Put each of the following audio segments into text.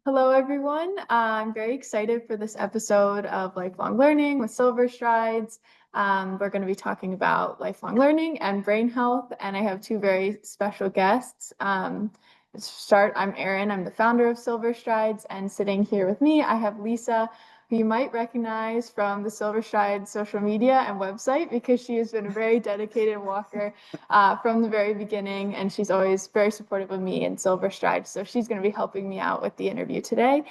Hello, everyone. I'm very excited for this episode of Lifelong Learning with SilverStrides. We're going to be talking about lifelong learning and brain health, and I have two very special guests. To start, I'm Erin. I'm the founder of SilverStrides, and sitting here with me, I have Lisa, who you might recognize from the SilverStrides social media and website because she has been a very dedicated walker from the very beginning, and she's always very supportive of me and SilverStrides. So she's going to be helping me out with the interview today.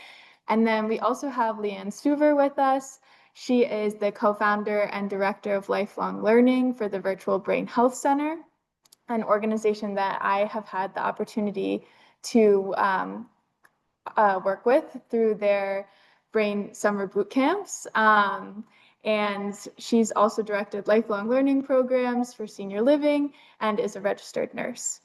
And then we also have LeAnne Stuver with us. She is the co-founder and director of lifelong learning for the Virtual Brain Health Center, an organization that I have had the opportunity to work with through their brain summer boot camps. And she's also directed lifelong learning programs for senior living and is a registered nurse.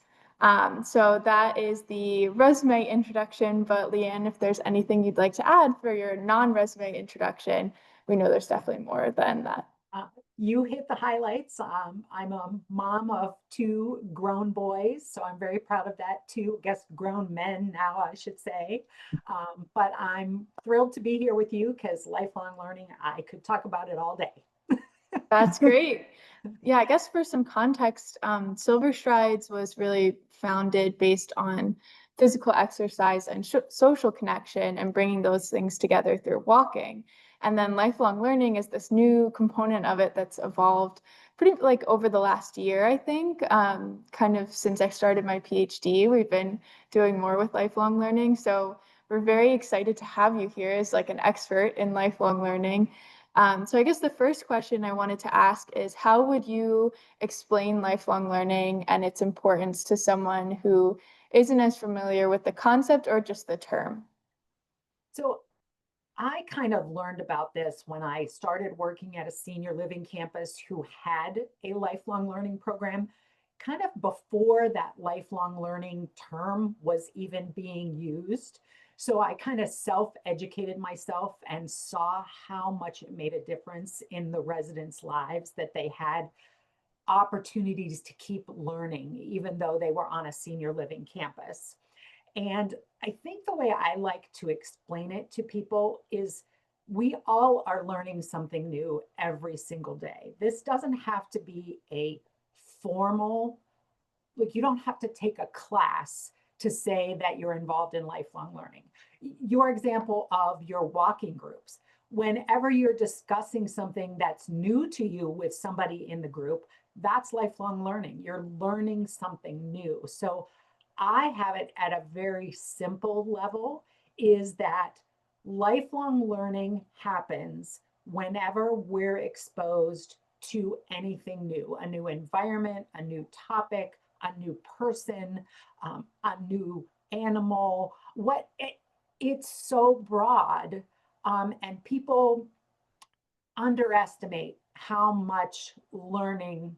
So that is the resume introduction. But LeAnne, if there's anything you'd like to add for your non-resume introduction, we know there's definitely more than that. You hit the highlights. I'm a mom of two grown boys, so I'm very proud of that too. I guess grown men now, I should say. But I'm thrilled to be here with you because lifelong learning, I could talk about it all day. That's great. Yeah, I guess for some context, SilverStrides was really founded based on physical exercise and social connection and bringing those things together through walking. And then lifelong learning is this new component of it that's evolved pretty like over the last year, I think. Kind of since I started my PhD, we've been doing more with lifelong learning. So we're very excited to have you here as like an expert in lifelong learning. So I guess the first question I wanted to ask is, how would you explain lifelong learning and its importance to someone who isn't as familiar with the concept or just the term? So I kind of learned about this when I started working at a senior living campus who had a lifelong learning program, kind of before that lifelong learning term was even being used. So I kind of self-educated myself and saw how much it made a difference in the residents' lives that they had opportunities to keep learning, even though they were on a senior living campus. And I think the way I like to explain it to people is we all are learning something new every single day. This doesn't have to be a formal, like you don't have to take a class to say that you're involved in lifelong learning. Your example of your walking groups, whenever you're discussing something that's new to you with somebody in the group, that's lifelong learning. You're learning something new. So I have it at a very simple level is that lifelong learning happens whenever we're exposed to anything new, a new environment, a new topic, a new person, a new animal. It's so broad, and people underestimate how much learning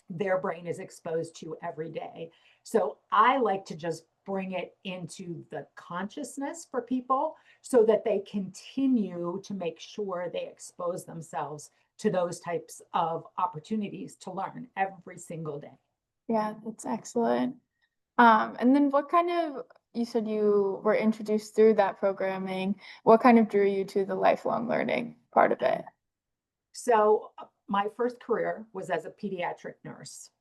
their brain is exposed to every day. So I like to just bring it into the consciousness for people so that they continue to make sure they expose themselves to those types of opportunities to learn every single day. Yeah, that's excellent. And then you said you were introduced through that programming. What kind of drew you to the lifelong learning part of it? So my first career was as a pediatric nurse.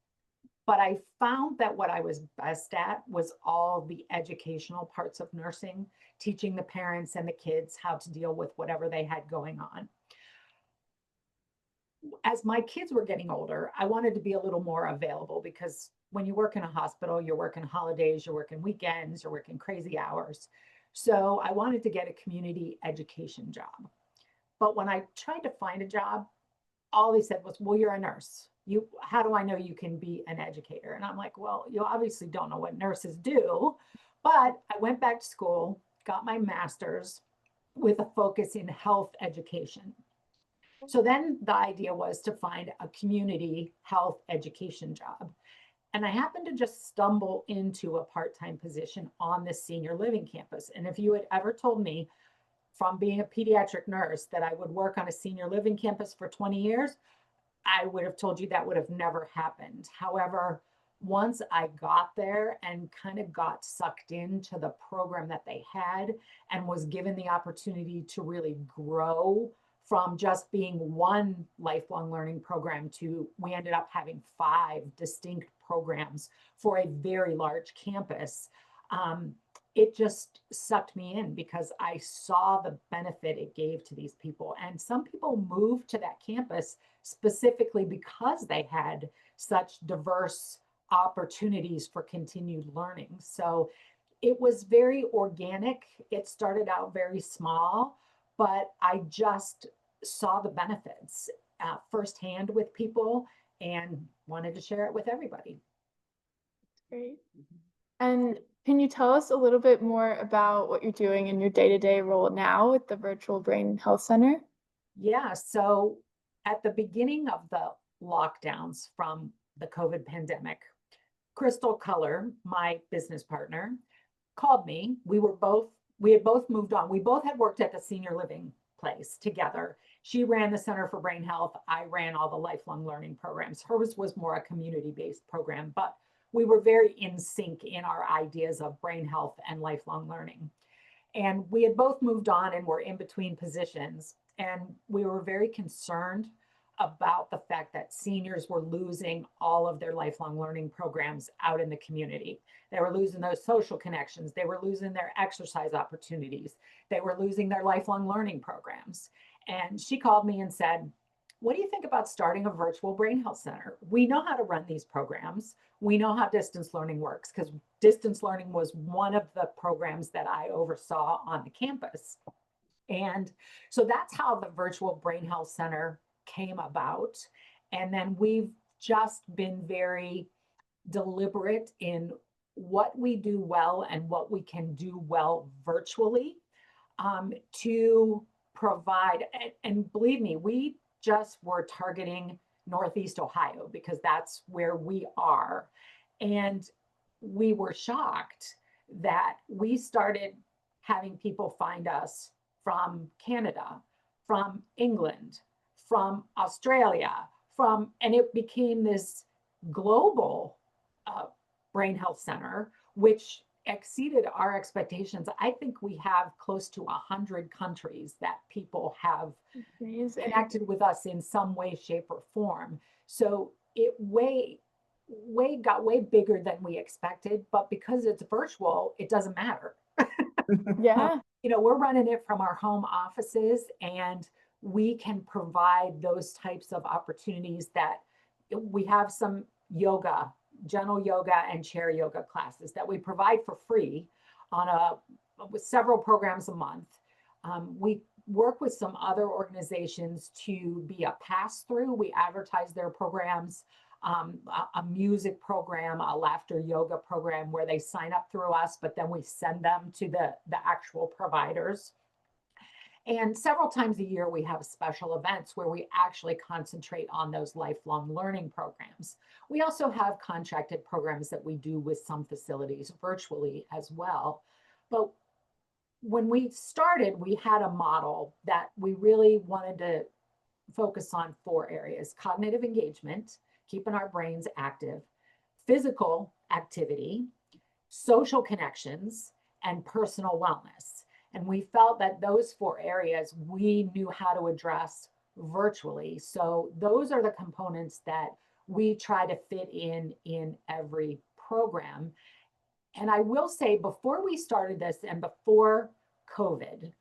But I found that what I was best at was all the educational parts of nursing, teaching the parents and the kids how to deal with whatever they had going on. As my kids were getting older, I wanted to be a little more available because when you work in a hospital, you're working holidays, you're working weekends, you're working crazy hours. So I wanted to get a community education job. But when I tried to find a job, all they said was, well, you're a nurse. How do I know you can be an educator? And I'm like, well, you obviously don't know what nurses do. But I went back to school, got my master's with a focus in health education. So then the idea was to find a community health education job. And I happened to just stumble into a part-time position on the senior living campus. And if you had ever told me from being a pediatric nurse that I would work on a senior living campus for 20 years, I would have told you that would have never happened. However, once I got there and kind of got sucked into the program that they had and was given the opportunity to really grow from just being one lifelong learning program to we ended up having 5 distinct programs for a very large campus. It just sucked me in because I saw the benefit it gave to these people. And some people moved to that campus specifically because they had such diverse opportunities for continued learning. So it was very organic. It started out very small, but I just saw the benefits firsthand with people and wanted to share it with everybody. Great. And can you tell us a little bit more about what you're doing in your day-to-day role now with the Virtual Brain Health Center? Yeah, so at the beginning of the lockdowns from the COVID pandemic, Crystal Color, my business partner, called me. We had both moved on. We both had worked at the senior living place together. She ran the Center for Brain Health. I ran all the lifelong learning programs. Hers was more a community-based program, but we were very in sync in our ideas of brain health and lifelong learning. And we had both moved on and were in between positions. And we were very concerned about the fact that seniors were losing all of their lifelong learning programs out in the community. They were losing those social connections. They were losing their exercise opportunities. They were losing their lifelong learning programs. And she called me and said, what do you think about starting a virtual brain health center? We know how to run these programs. We know how distance learning works because distance learning was one of the programs that I oversaw on the campus. And so that's how the virtual brain health center came about. And then we've just been very deliberate in what we do well and what we can do well virtually to provide. And believe me, we just were targeting Northeast Ohio because that's where we are. And we were shocked that we started having people find us from Canada, from England, from Australia, and it became this global brain health center, which exceeded our expectations. I think we have close to 100 countries that people have connected with us in some way, shape, or form. So it got way bigger than we expected, but because it's virtual, it doesn't matter. Yeah. We're running it from our home offices and we can provide those types of opportunities that we have some yoga, gentle yoga and chair yoga classes that we provide for free with several programs a month. We work with some other organizations to be a pass-through. We advertise their programs, a music program, a laughter yoga program where they sign up through us, but then we send them to the actual providers. And several times a year, we have special events where we actually concentrate on those lifelong learning programs. We also have contracted programs that we do with some facilities virtually as well. But when we started, we had a model that we really wanted to focus on 4 areas: cognitive engagement, keeping our brains active, physical activity, social connections, and personal wellness. And we felt that those 4 areas we knew how to address virtually. So those are the components that we try to fit in every program. And I will say, before we started this and before COVID,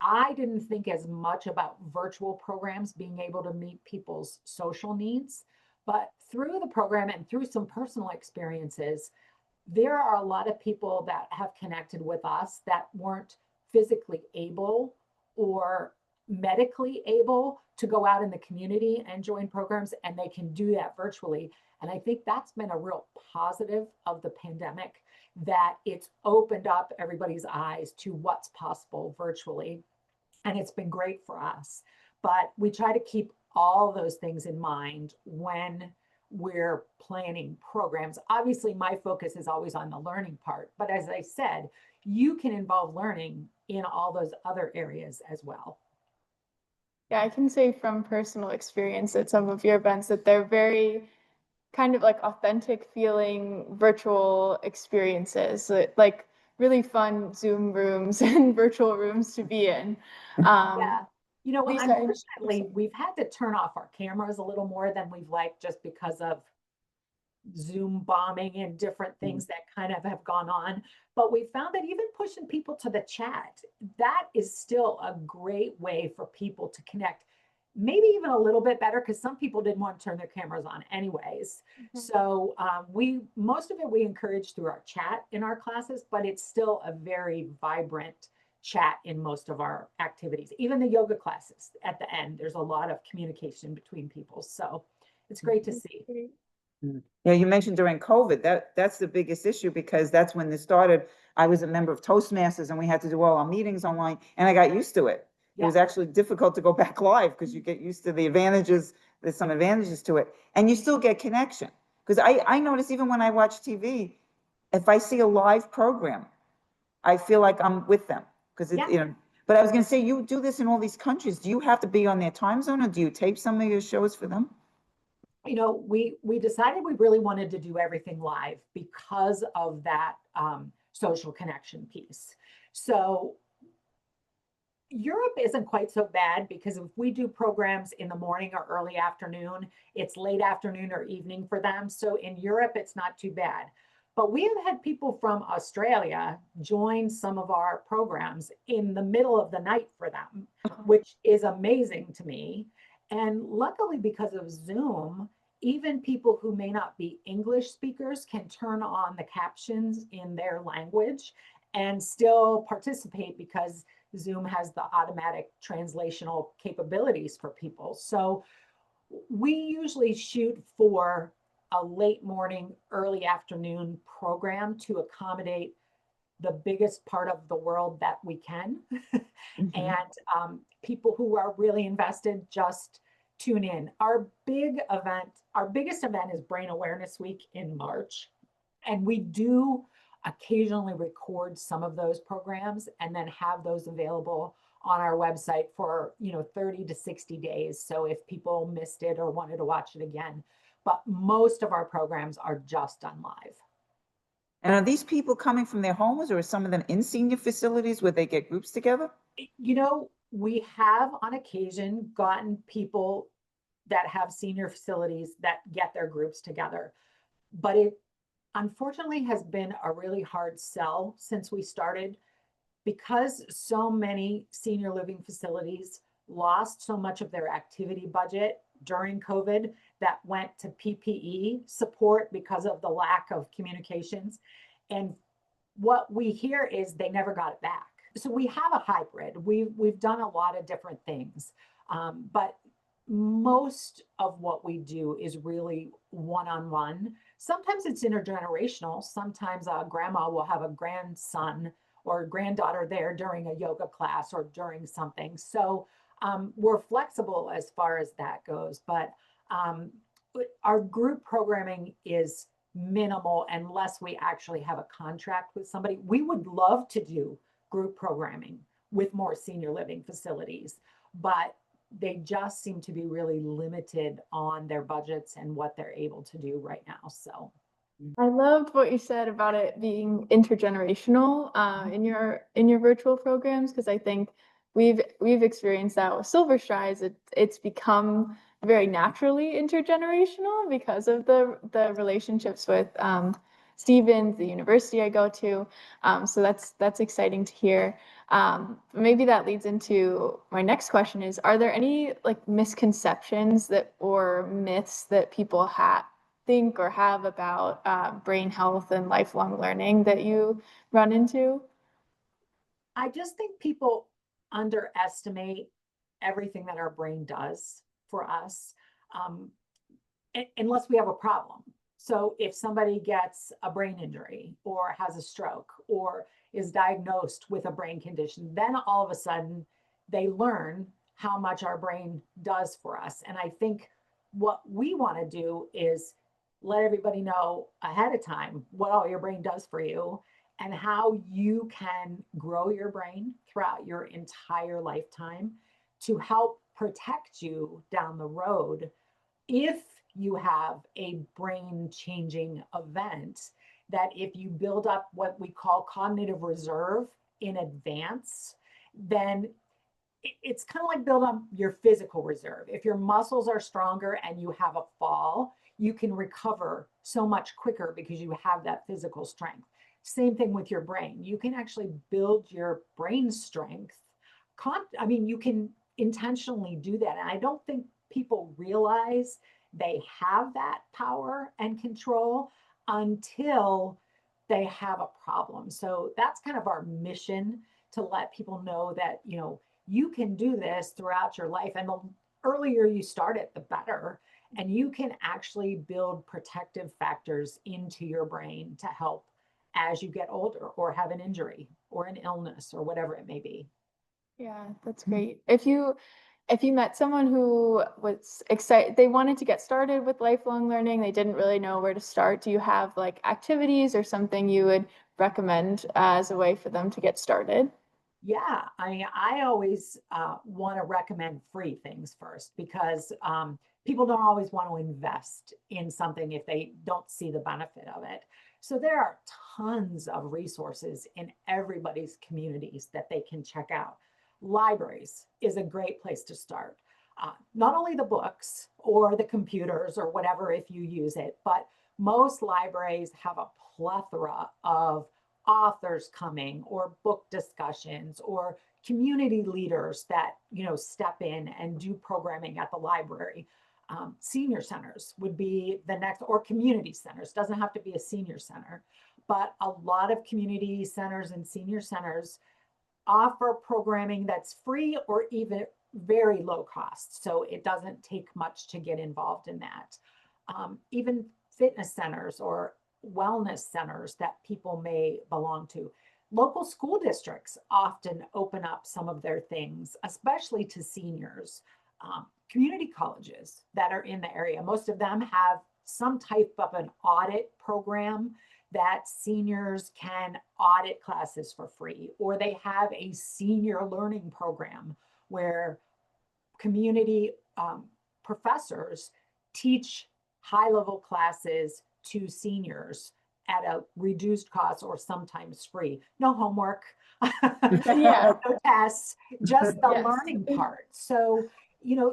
I didn't think as much about virtual programs being able to meet people's social needs. But through the program and through some personal experiences, there are a lot of people that have connected with us that weren't physically able or medically able to go out in the community and join programs, and they can do that virtually. And I think that's been a real positive of the pandemic, that it's opened up everybody's eyes to what's possible virtually. And it's been great for us. But we try to keep all those things in mind when we're planning programs. Obviously, my focus is always on the learning part. But as I said, you can involve learning in all those other areas as well. Yeah, I can say from personal experience at some of your events that they're very kind of like authentic feeling virtual experiences, like really fun Zoom rooms and virtual rooms to be in. Um, Yeah. You know, Lisa, unfortunately, we've had to turn off our cameras a little more than we've liked just because of Zoom bombing and different things that kind of have gone on. But we found that even pushing people to the chat, that is still a great way for people to connect, maybe even a little bit better because some people didn't want to turn their cameras on anyways. So we most of it we encourage through our chat in our classes, but it's still a very vibrant chat in most of our activities. Even the yoga classes at the end, there's a lot of communication between people. So it's great to see. Yeah, you mentioned during COVID, that's the biggest issue because that's when this started. I was a member of Toastmasters and we had to do all our meetings online and I got used to it. It was actually difficult to go back live because you get used to the advantages. There's some advantages to it and you still get connection. Because I notice even when I watch TV, if I see a live program, I feel like I'm with them because it's, Yeah. but I was going to say, you do this in all these countries. Do you have to be on their time zone or do you tape some of your shows for them? You know, we decided we really wanted to do everything live because of that social connection piece. So Europe isn't quite so bad because if we do programs in the morning or early afternoon, it's late afternoon or evening for them. So in Europe, it's not too bad. But we have had people from Australia join some of our programs in the middle of the night for them, which is amazing to me. And luckily, because of Zoom, even people who may not be English speakers can turn on the captions in their language and still participate because Zoom has the automatic translational capabilities for people. So we usually shoot for a late morning, early afternoon program to accommodate the biggest part of the world that we can. And people who are really invested just tune in. Our biggest event is Brain Awareness Week in March. And we do occasionally record some of those programs and then have those available on our website for 30 to 60 days. So if people missed it or wanted to watch it again, but most of our programs are just done live. And are these people coming from their homes or are some of them in senior facilities where they get groups together? We have on occasion gotten people that have senior facilities that get their groups together, but it unfortunately has been a really hard sell since we started because so many senior living facilities lost so much of their activity budget during COVID that went to PPE support because of the lack of communications. And what we hear is they never got it back. So we have a hybrid. We've done a lot of different things, but most of what we do is really one-on-one. Sometimes it's intergenerational. Sometimes a grandma will have a grandson or granddaughter there during a yoga class or during something. So we're flexible as far as that goes, but our group programming is minimal unless we actually have a contract with somebody. We would love to do group programming with more senior living facilities, but they just seem to be really limited on their budgets and what they're able to do right now. So I loved what you said about it being intergenerational in your virtual programs because I think we've experienced that with SilverStrides. It's become very naturally intergenerational because of the relationships with Stevens, the university I go to. So that's exciting to hear. Maybe that leads into my next question is, are there any like misconceptions that or myths that people think or have about brain health and lifelong learning that you run into? I just think people underestimate everything that our brain does for us, unless we have a problem. So if somebody gets a brain injury or has a stroke or is diagnosed with a brain condition, then all of a sudden they learn how much our brain does for us. And I think what we want to do is let everybody know ahead of time what all your brain does for you and how you can grow your brain throughout your entire lifetime to help protect you down the road if you have a brain changing event, that if you build up what we call cognitive reserve in advance, then it's kind of like build up your physical reserve. If your muscles are stronger and you have a fall, you can recover so much quicker because you have that physical strength. Same thing with your brain. You can actually build your brain strength. I mean, you can intentionally do that. And I don't think people realize they have that power and control until they have a problem. So that's kind of our mission, to let people know that, you can do this throughout your life. And the earlier you start it, the better. And you can actually build protective factors into your brain to help as you get older or have an injury or an illness or whatever it may be. Yeah, that's great. If you met someone who was excited, they wanted to get started with lifelong learning, they didn't really know where to start, do you have like activities or something you would recommend as a way for them to get started? Yeah, I always want to recommend free things first, because people don't always want to invest in something if they don't see the benefit of it. So there are tons of resources in everybody's communities that they can check out. Libraries is a great place to start. Not only the books or the computers or whatever if you use it, but most libraries have a plethora of authors coming, or book discussions, or community leaders that step in and do programming at the library. Senior centers would be the next, or community centers. Doesn't have to be a senior center, but a lot of community centers and senior centers offer programming that's free or even very low cost. So it doesn't take much to get involved in that. Even fitness centers or wellness centers that people may belong to. Local school districts often open up some of their things, especially to seniors. Community colleges that are in the area, most of them have some type of an audit program that seniors can audit classes for free, or they have a senior learning program where community professors teach high-level classes to seniors at a reduced cost or sometimes free. No homework, Yeah. no tests, just the Yes. learning part. So,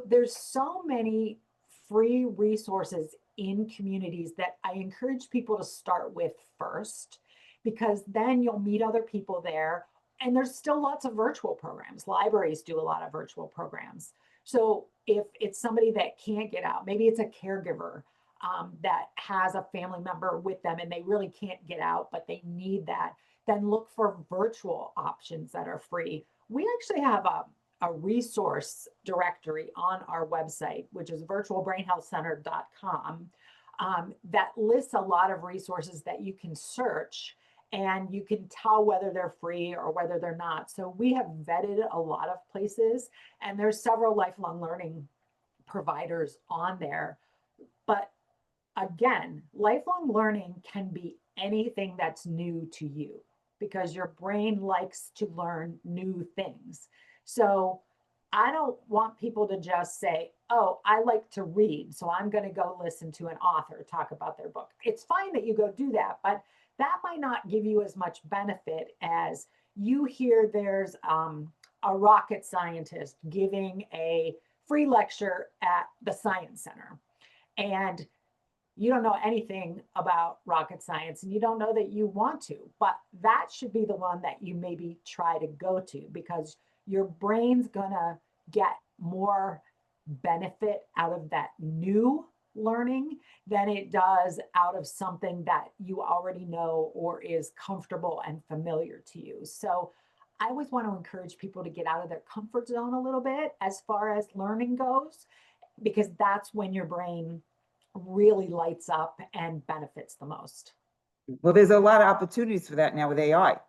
there's so many free resources in communities that I encourage people to start with first, because then you'll meet other people there. And there's still lots of virtual programs. Libraries do a lot of virtual programs. So if it's somebody that can't get out, maybe it's a caregiver that has a family member with them and they really can't get out, but they need that, then look for virtual options that are free. We actually have a resource directory on our website, which is virtualbrainhealthcenter.com, that lists a lot of resources that you can search, and you can tell whether they're free or whether they're not. So we have vetted a lot of places, and there's several lifelong learning providers on there. But again, lifelong learning can be anything that's new to you, because your brain likes to learn new things. So I don't want people to just say, oh, I like to read, so I'm going to go listen to an author talk about their book. It's fine that you go do that, but that might not give you as much benefit as you hear there's a rocket scientist giving a free lecture at the Science Center. And you don't know anything about rocket science, and you don't know that you want to, but that should be the one that you maybe try to go to, because your brain's gonna get more benefit out of that new learning than it does out of something that you already know or is comfortable and familiar to you. So I always want to encourage people to get out of their comfort zone a little bit as far as learning goes, because that's when your brain really lights up and benefits the most. Well, there's a lot of opportunities for that now with AI.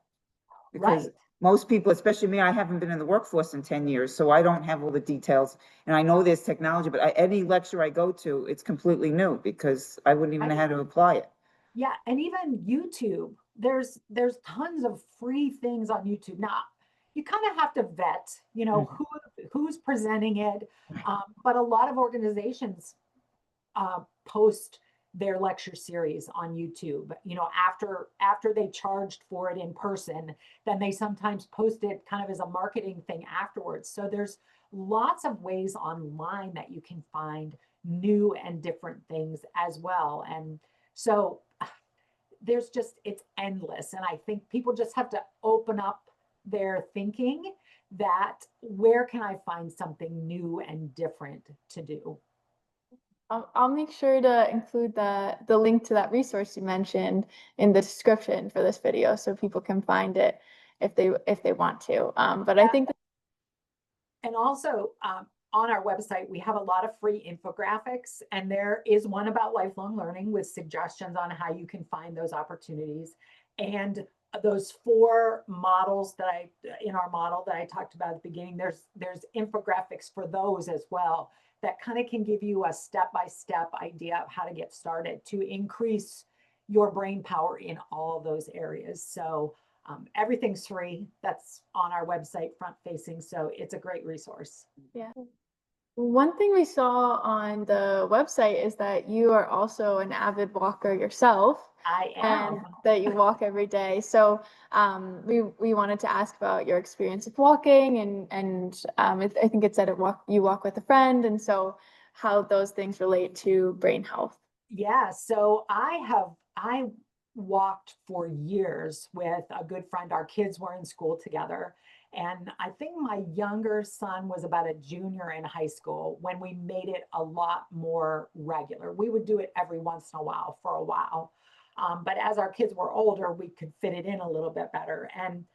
Because Right. most people, especially me, I haven't been in the workforce in 10 years, so I don't have all the details. And I know there's technology, but any lecture I go to, it's completely new because I wouldn't even know how to apply it. Yeah, and even YouTube, there's tons of free things on YouTube. Now, you kind of have to vet, who's presenting it. But a lot of organizations post their lecture series on YouTube. You know, after they charged for it in person, then they sometimes post it kind of as a marketing thing afterwards. So there's lots of ways online that you can find new and different things as well. And so there's just, it's endless. And I think people just have to open up their thinking that where can I find something new and different to do? I'll make sure to include the link to that resource you mentioned in the description for this video so people can find it if they want to. But I think And also on our website, we have a lot of free infographics, and there is one about lifelong learning with suggestions on how you can find those opportunities. And those 4 models that in our model that I talked about at the beginning, there's infographics for those as well that kind of can give you a step-by-step idea of how to get started to increase your brain power in all of those areas. So everything's free. That's on our website, front facing. So it's a great resource. yeah. One thing we saw on the website is that you are also an avid walker yourself. I And am. that you walk every day. So we wanted to ask about your experience of walking and I think it said you walk with a friend, and so how those things relate to brain health. Yeah, so I walked for years with a good friend. Our kids were in school together. And I think my younger son was about a junior in high school when we made it a lot more regular. We would do it every once in a while for a while. But as our kids were older, we could fit it in a little bit better. And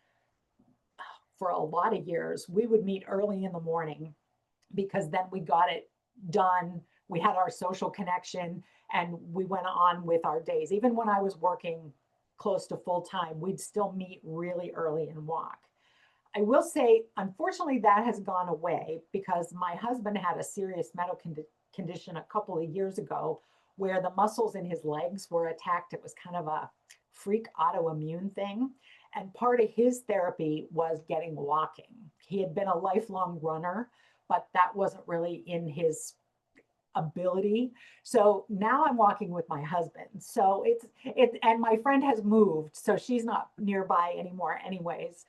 for a lot of years, we would meet early in the morning because then we got it done. We had our social connection and we went on with our days. Even when I was working close to full time, we'd still meet really early and walk. I will say, unfortunately, that has gone away because my husband had a serious medical condition a couple of years ago where the muscles in his legs were attacked. It was kind of a freak autoimmune thing. And part of his therapy was getting walking. He had been a lifelong runner, but that wasn't really in his ability. So now I'm walking with my husband. So and my friend has moved, so she's not nearby anymore anyways.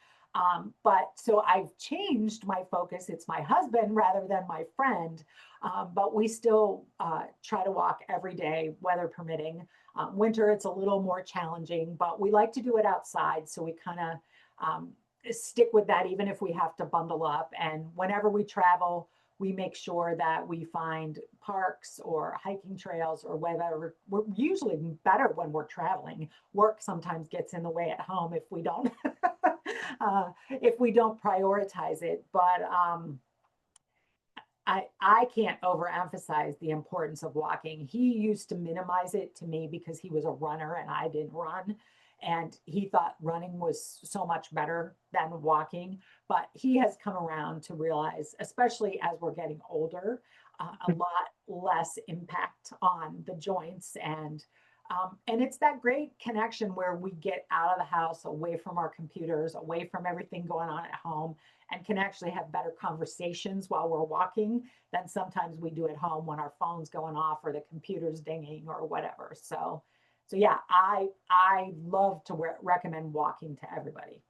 But so I've changed my focus. It's my husband rather than my friend. But we still try to walk every day, weather permitting. Winter, it's a little more challenging, but we like to do it outside. So we kind of stick with that, even if we have to bundle up. And whenever we travel, we make sure that we find parks or hiking trails or whatever. We're usually better when we're traveling. Work sometimes gets in the way at home if we don't if we don't prioritize it. But I can't overemphasize the importance of walking. He used to minimize it to me because he was a runner and I didn't run. And he thought running was so much better than walking. But he has come around to realize, especially as we're getting older, a lot less impact on the joints. And it's that great connection where we get out of the house, away from our computers, away from everything going on at home, and can actually have better conversations while we're walking than sometimes we do at home when our phone's going off or the computer's dinging or whatever. So yeah, I love to recommend walking to everybody.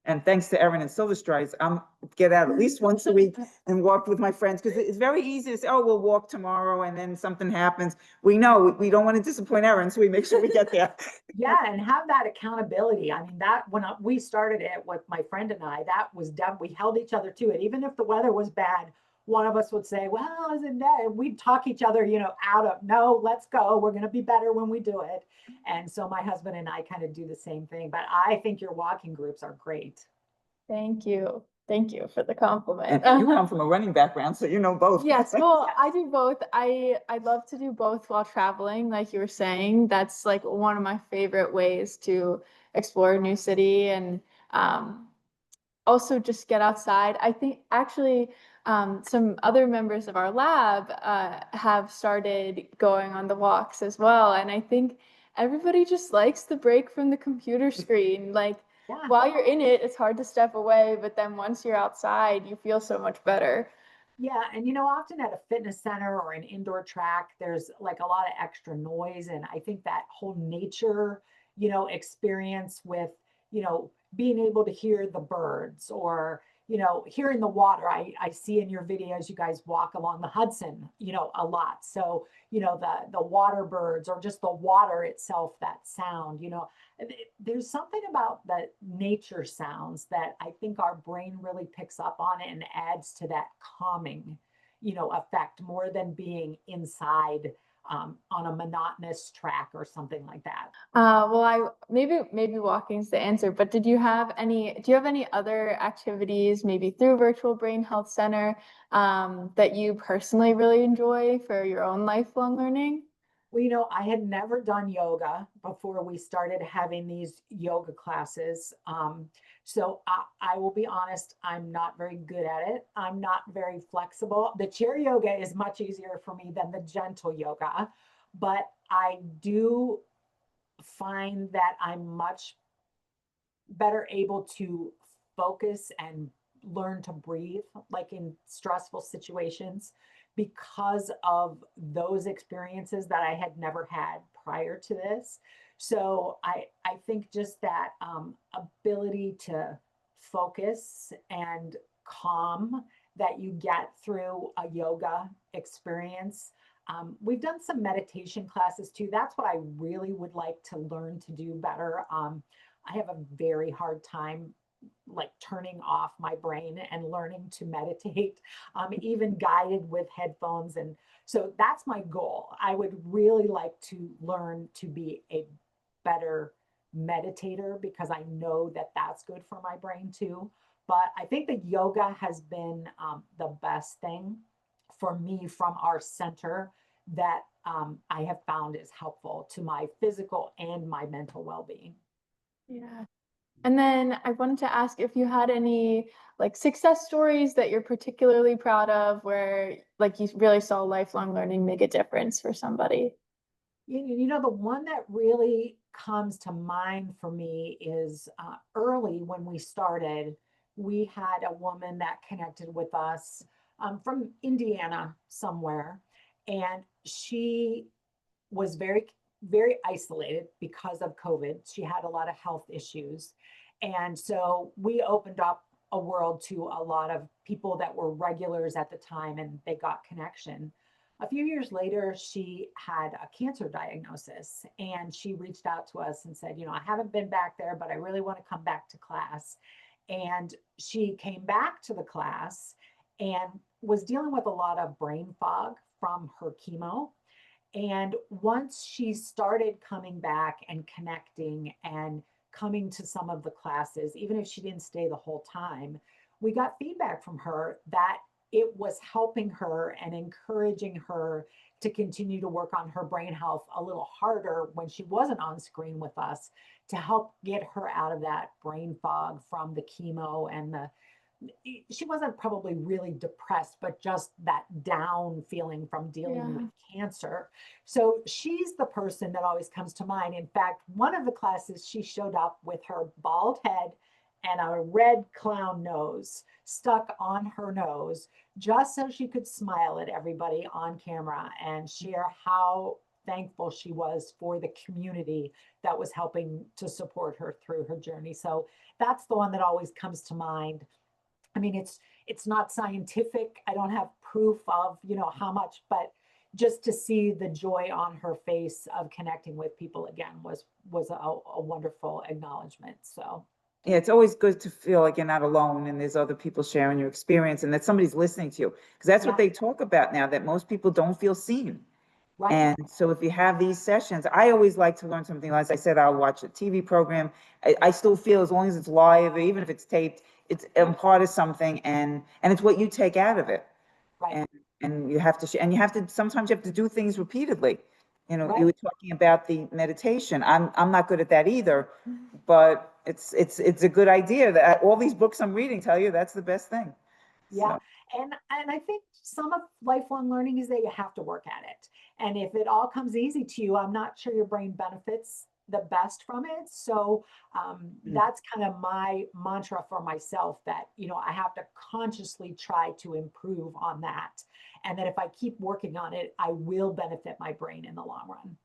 And thanks to Erin and SilverStrides, I'm get out at least once a week and walk with my friends because it's very easy to say, oh, we'll walk tomorrow, and then something happens. We know we don't want to disappoint Erin, so we make sure we get there. Yeah, and have that accountability. I mean, that when we started it with my friend and I, that was done. We held each other to it. Even if the weather was bad, one of us would say, well, isn't that? We'd talk each other, out of, no, let's go. We're going to be better when we do it. And so my husband and I kind of do the same thing. But I think your walking groups are great. Thank you. Thank you for the compliment. And you come from a running background, so you know both. Yes, well, I do both. I love to do both while traveling, like you were saying. That's like one of my favorite ways to explore a new city and also just get outside. I think actually some other members of our lab have started going on the walks as well. And I think everybody just likes the break from the computer screen. Like Yeah. while you're in it, it's hard to step away, but then once you're outside, you feel so much better. Yeah, and you know, often at a fitness center or an indoor track, there's like a lot of extra noise. And I think that whole nature, experience with, being able to hear the birds or, hearing the water. I see in your videos, you guys walk along the Hudson, a lot. So, the water birds or just the water itself, that sound, there's something about the nature sounds that I think our brain really picks up on it and adds to that calming, effect more than being inside on a monotonous track or something like that. Well, I maybe walking's the answer, but do you have any other activities, maybe through Virtual Brain Health Center, that you personally really enjoy for your own lifelong learning? Well, I had never done yoga before we started having these yoga classes. So I will be honest, I'm not very good at it. I'm not very flexible. The chair yoga is much easier for me than the gentle yoga, but I do find that I'm much better able to focus and learn to breathe, like in stressful situations, because of those experiences that I had never had prior to this. So I think just that ability to focus and calm that you get through a yoga experience. We've done some meditation classes too. That's what I really would like to learn to do better. I have a very hard time like turning off my brain and learning to meditate, even guided with headphones. And so that's my goal. I would really like to learn to be a better meditator because I know that that's good for my brain too. But I think that yoga has been the best thing for me from our center that I have found is helpful to my physical and my mental well being. Yeah. And then I wanted to ask if you had any like success stories that you're particularly proud of where like you really saw lifelong learning make a difference for somebody. The one that really comes to mind for me is early when we started, we had a woman that connected with us from Indiana somewhere, and she was very, very isolated because of COVID. She had a lot of health issues. And so we opened up a world to a lot of people that were regulars at the time and they got connection. A few years later, she had a cancer diagnosis and she reached out to us and said, I haven't been back there, but I really want to come back to class. And she came back to the class and was dealing with a lot of brain fog from her chemo. And once she started coming back and connecting and coming to some of the classes, even if she didn't stay the whole time, we got feedback from her that it was helping her and encouraging her to continue to work on her brain health a little harder when she wasn't on screen with us to help get her out of that brain fog from the chemo and she wasn't probably really depressed, but just that down feeling from dealing with Yeah. cancer. So she's the person that always comes to mind. In fact, one of the classes, she showed up with her bald head and a red clown nose stuck on her nose, just so she could smile at everybody on camera and share how thankful she was for the community that was helping to support her through her journey. So that's the one that always comes to mind. I mean, it's not scientific. I don't have proof of, how much, but just to see the joy on her face of connecting with people again was a wonderful acknowledgement. So Yeah, it's always good to feel like you're not alone and there's other people sharing your experience and that somebody's listening to you. Because that's what yeah, they talk about now, that most people don't feel seen. right, And so if you have these sessions, I always like to learn something. As I said, I'll watch a TV program. I still feel as long as it's live, even if it's taped, I'm part of something and it's what you take out of it. right, And you have to, and you have to, sometimes you have to do things repeatedly. You right. were talking about the meditation. I'm not good at that either, but it's a good idea that all these books I'm reading tell you that's the best thing. Yeah. So, And I think some of lifelong learning is that you have to work at it. And if it all comes easy to you, I'm not sure your brain benefits the best from it. So Mm. that's kind of my mantra for myself, that, you know, I have to consciously try to improve on that. And that if I keep working on it, I will benefit my brain in the long run.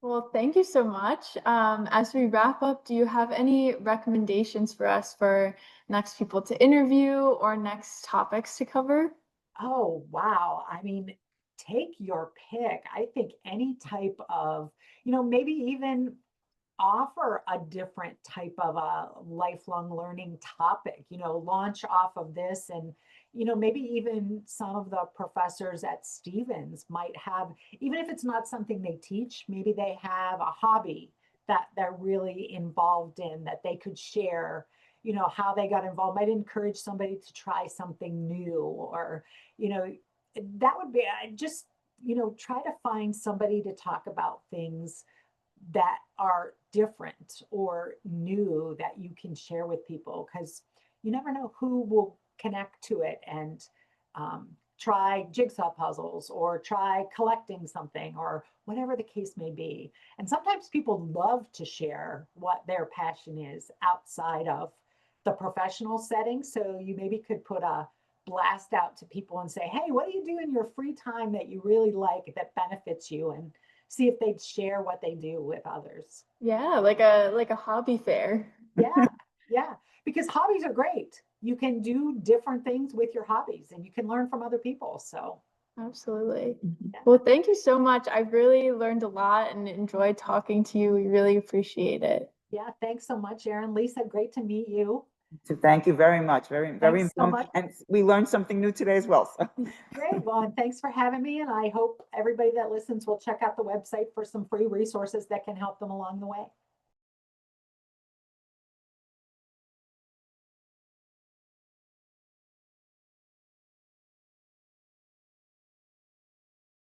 Well, thank you so much. As we wrap up, do you have any recommendations for us for next people to interview or next topics to cover? Oh, wow. I mean, take your pick. I think any type of, you know, maybe even offer a different type of a lifelong learning topic, you know, launch off of this. And, you know, maybe even some of the professors at Stevens might have, even if it's not something they teach, maybe they have a hobby that they're really involved in, that they could share, you know, how they got involved. Might encourage somebody to try something new, or, you know, that would be just, you know, try to find somebody to talk about things that are different or new that you can share with people, because you never know who will connect to it and try jigsaw puzzles or try collecting something or whatever the case may be. And sometimes people love to share what their passion is outside of the professional setting. So you maybe could put a blast out to people and say, hey, what do you do in your free time that you really like, that benefits you? And see if they'd share what they do with others. Yeah, like a hobby fair. Yeah, yeah. Because hobbies are great. You can do different things with your hobbies and you can learn from other people. So, Absolutely. yeah. Well, thank you so much. I've really learned a lot and enjoyed talking to you. We really appreciate it. Yeah, thanks so much, Erin. Lisa, great to meet you. So thank you very much. Very, very Thanks so informative. much. And we learned something new today as well. So. Great. Well, and thanks for having me. And I hope everybody that listens will check out the website for some free resources that can help them along the way.